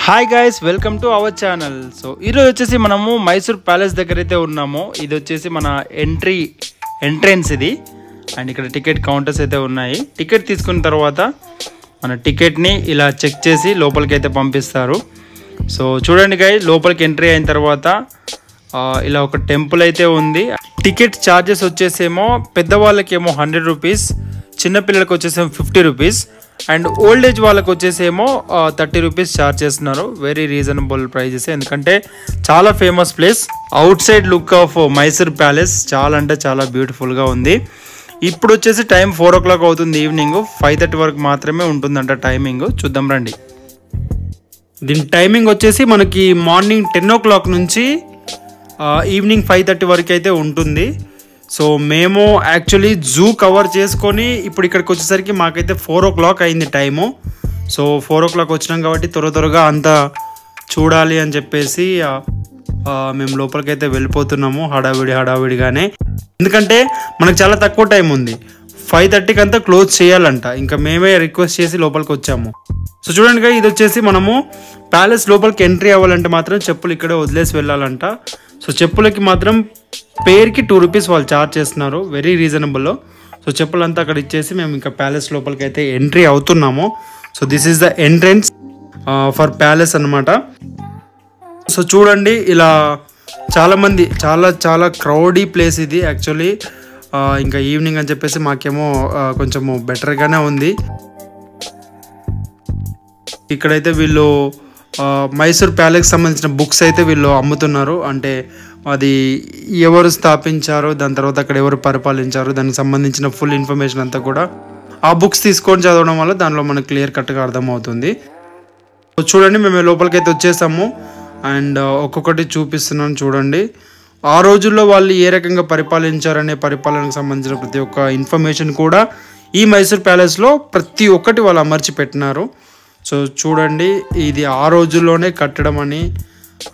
Hi guys, welcome to our channel. So ఈరోజు వచ్చేసి మనము మైసూర్ ప్యాలెస్ దగ్గర అయితే ఉన్నాము. ఇది వచ్చేసి మన ఎంట్రెన్స్ ఇది. అండ్ ఇక్కడ టికెట్ కౌంటర్స్ అయితే ఉన్నాయి. టికెట్ తీసుకున్న తర్వాత మన టికెట్ని ఇలా చెక్ చేసి లోపలికి అయితే పంపిస్తారు. సో చూడండి గైస్, లోపలికి ఎంట్రీ అయిన తర్వాత ఇలా ఒక టెంపుల్ అయితే ఉంది. టికెట్ ఛార్జెస్ వచ్చేసేమో పెద్దవాళ్ళకేమో 100 రూపీస్, చిన్నపిల్లలకు వచ్చేసేమో 50 రూపీస్, అండ్ ఓల్డ్ ఏజ్ వాళ్ళకి వచ్చేసేమో 30 రూపీస్ ఛార్జ్ చేస్తున్నారు. వెరీ రీజనబుల్ ప్రైజెస్, ఎందుకంటే చాలా famous place. Out side look of Mysore palace చాలా అంటే చాలా బ్యూటిఫుల్గా ఉంది. ఇప్పుడు వచ్చేసి టైం 4 o'clock అవుతుంది. ఈవినింగ్ 5:30 వరకు మాత్రమే ఉంటుందంట టైమింగ్. చూద్దాం రండి. దీని టైమింగ్ వచ్చేసి మనకి మార్నింగ్ 10 o'clock నుంచి ఈవినింగ్ 5:30 వరకు అయితే ఉంటుంది. సో మేము యాక్చువల్లీ జూ కవర్ చేసుకొని ఇప్పుడు ఇక్కడికి వచ్చేసరికి మాకైతే 4 o'clock అయింది టైము. సో 4 o'clock వచ్చినాం కాబట్టి త్వరగా అంతా చూడాలి అని చెప్పేసి మేము లోపలికైతే వెళ్ళిపోతున్నాము హడావిడిగానే. ఎందుకంటే మనకు చాలా తక్కువ టైం ఉంది. 5:30కి అంతా క్లోజ్ చేయాలంట. ఇంకా మేమే రిక్వెస్ట్ చేసి లోపలికి వచ్చాము. సో చూడండి, ఇది వచ్చేసి మనము ప్యాలెస్ లోపలికి ఎంట్రీ అవ్వాలంటే మాత్రం చెప్పులు ఇక్కడే వదిలేసి వెళ్ళాలంట. సో చెప్పులకి మాత్రం పేరుకి 2 రూపీస్ వాళ్ళు ఛార్జ్ చేస్తున్నారు. వెరీ రీజనబుల్లో. సో చెప్పులంతా అక్కడ ఇచ్చేసి మేము ఇంకా ప్యాలెస్ లోపలికి అయితే ఎంట్రీ అవుతున్నాము. So this is the entrance for palace అనమాట. సో చూడండి, ఇలా చాలామంది చాలా క్రౌడీ ప్లేస్ ఇది యాక్చువల్లీ. ఇంకా ఈవినింగ్ అని చెప్పేసి మాకేమో కొంచెము బెటర్గానే ఉంది. ఇక్కడైతే వీళ్ళు మైసూర్ ప్యాలెస్కి సంబంధించిన బుక్స్ అయితే వీళ్ళు అమ్ముతున్నారు. అంటే అది ఎవరు స్థాపించారో, దాని తర్వాత అక్కడ ఎవరు పరిపాలించారో దానికి సంబంధించిన ఫుల్ ఇన్ఫర్మేషన్ అంతా కూడా ఆ బుక్స్ తీసుకొని చదవడం వల్ల దానిలో మనకు క్లియర్ కట్గా అర్థమవుతుంది. చూడండి, మేము లోపలికి అయితే వచ్చేసాము. అండ్ ఒక్కొక్కటి చూపిస్తున్నాను చూడండి. ఆ రోజుల్లో వాళ్ళు ఏ రకంగా పరిపాలించారనే పరిపాలనకు సంబంధించిన ప్రతి ఒక్క ఇన్ఫర్మేషన్ కూడా ఈ మైసూర్ ప్యాలెస్లో ప్రతి ఒక్కటి వాళ్ళు అమర్చి పెట్టినారు. సో చూడండి, ఇది ఆ రోజుల్లోనే కట్టడం అని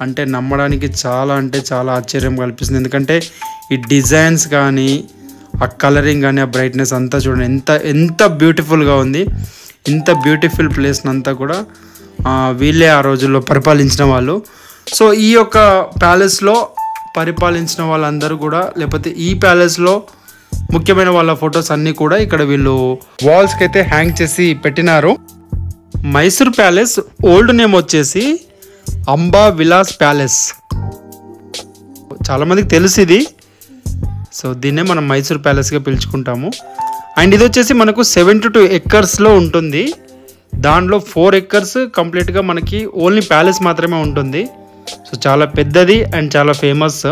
అంటే నమ్మడానికి చాలా అంటే చాలా ఆశ్చర్యం కల్పిస్తుంది. ఎందుకంటే ఈ డిజైన్స్ కానీ, ఆ కలరింగ్ కానీ, ఆ బ్రైట్నెస్ అంతా చూడండి ఎంత బ్యూటిఫుల్గా ఉంది. ఇంత బ్యూటిఫుల్ ప్లేస్ని అంతా కూడా వీళ్ళే ఆ రోజుల్లో పరిపాలించిన వాళ్ళు. సో ఈ యొక్క ప్యాలెస్లో పరిపాలించిన వాళ్ళందరూ కూడా, లేకపోతే ఈ ప్యాలెస్లో ముఖ్యమైన వాళ్ళ ఫొటోస్ అన్నీ కూడా ఇక్కడ వీళ్ళు వాల్స్కి అయితే హ్యాంగ్ చేసి పెట్టినారు. మైసూర్ ప్యాలెస్ ఓల్డ్ నేమ్ వచ్చేసి అంబా విలాస్ ప్యాలెస్. చాలామందికి తెలుసు ఇది. సో దీన్నే మనం మైసూర్ ప్యాలెస్గా పిలుచుకుంటాము. అండ్ ఇది వచ్చేసి మనకు 72 acresలో ఉంటుంది. దాంట్లో 4 acres కంప్లీట్గా మనకి ఓన్లీ ప్యాలెస్ మాత్రమే ఉంటుంది. సో చాలా పెద్దది అండ్ చాలా ఫేమస్.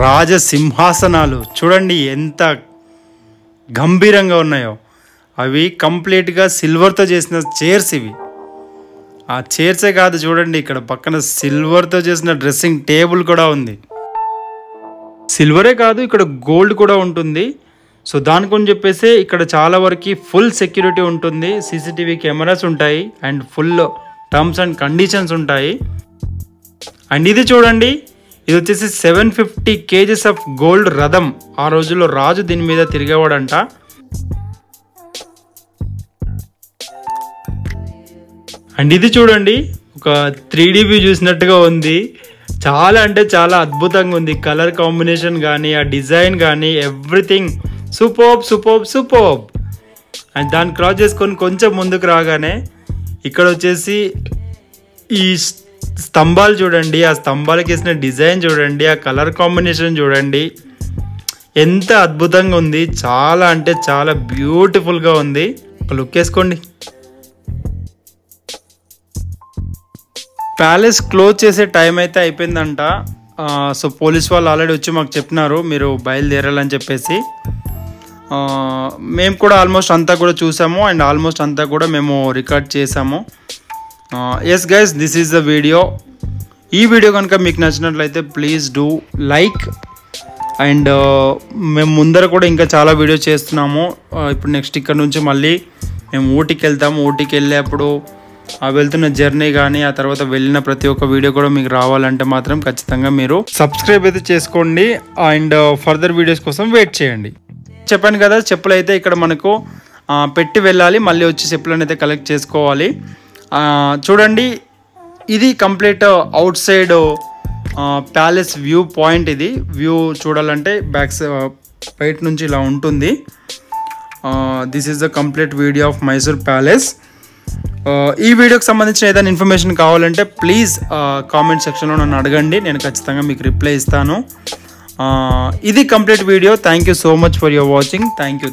రాజసింహాసనాలు చూడండి ఎంత గంభీరంగా ఉన్నాయో. అవి కంప్లీట్గా సిల్వర్తో చేసిన చైర్స్ ఇవి. ఆ చైర్సే కాదు, చూడండి ఇక్కడ పక్కన సిల్వర్తో చేసిన డ్రెస్సింగ్ టేబుల్ కూడా ఉంది. సిల్వరే కాదు, ఇక్కడ గోల్డ్ కూడా ఉంటుంది. సో దానికొని చెప్పేసి ఇక్కడ చాలా వరకు ఫుల్ సెక్యూరిటీ ఉంటుంది. సీసీటీవీ కెమెరాస్ ఉంటాయి and full terms and conditions ఉంటాయి. అండ్ ఇది చూడండి, ఇది వచ్చేసి 750 kgs ఆఫ్ గోల్డ్ రథం. ఆ రోజుల్లో రాజు దీని మీద తిరిగేవాడంట. అండ్ ఇది చూడండి, ఒక 3D వ్యూ చూసినట్టుగా ఉంది. చాలా అంటే చాలా అద్భుతంగా ఉంది. కలర్ కాంబినేషన్ కానీ, ఆ డిజైన్ కానీ, ఎవ్రీథింగ్ సూపర్బ్. అండ్ దాన్ని క్రాస్ చేసుకొని కొంచెం ముందుకు రాగానే ఇక్కడ వచ్చేసి ఈ స్తంభాలు చూడండి. ఆ స్తంభాలకి వేసిన డిజైన్ చూడండి, ఆ కలర్ కాంబినేషన్ చూడండి, ఎంత అద్భుతంగా ఉంది. చాలా అంటే చాలా బ్యూటిఫుల్గా ఉంది. ఒక లుక్ వేసుకోండి. ప్యాలెస్ క్లోజ్ చేసే టైం అయితే అయిపోయిందంట. సో పోలీస్ వాళ్ళు ఆల్రెడీ వచ్చి మాకు చెప్పినారు మీరు బయలుదేరాలని చెప్పేసి. మేము కూడా ఆల్మోస్ట్ అంతా కూడా చూసాము అండ్ ఆల్మోస్ట్ అంతా కూడా మేము రికార్డ్ చేసాము. Yes guys, this is the video. ఈ వీడియో కనుక మీకు నచ్చినట్లయితే ప్లీజ్ డూ లైక్. అండ్ మేము ముందర కూడా ఇంకా చాలా వీడియో చేస్తున్నాము. ఇప్పుడు నెక్స్ట్ ఇక్కడ నుంచి మళ్ళీ మేము ఊటీకి వెళ్తాము. ఊటీకి వెళ్ళేప్పుడు వెళ్తున్న జర్నీ కానీ, ఆ తర్వాత వెళ్ళిన ప్రతి ఒక్క వీడియో కూడా మీకు రావాలంటే మాత్రం ఖచ్చితంగా మీరు సబ్స్క్రైబ్ అయితే చేసుకోండి. అండ్ ఫర్దర్ వీడియోస్ కోసం వెయిట్ చేయండి. చెప్పాను కదా, చెప్పులు అయితే ఇక్కడ మనకు పెట్టి వెళ్ళాలి. మళ్ళీ వచ్చి చెప్పులను అయితే కలెక్ట్ చేసుకోవాలి. చూడండి, ఇది complete out side palace view point. ఇది వ్యూ చూడాలంటే బయట నుంచి ఇలా ఉంటుంది. This is the complete video of Mysore palace. ఈ వీడియోకి సంబంధించిన ఏదైనా ఇన్ఫర్మేషన్ కావాలంటే ప్లీజ్ కామెంట్ సెక్షన్లో నన్ను అడగండి, నేను ఖచ్చితంగా మీకు రిప్లై ఇస్తాను. ఇది complete video. Thank you so much for your watching. Thank you.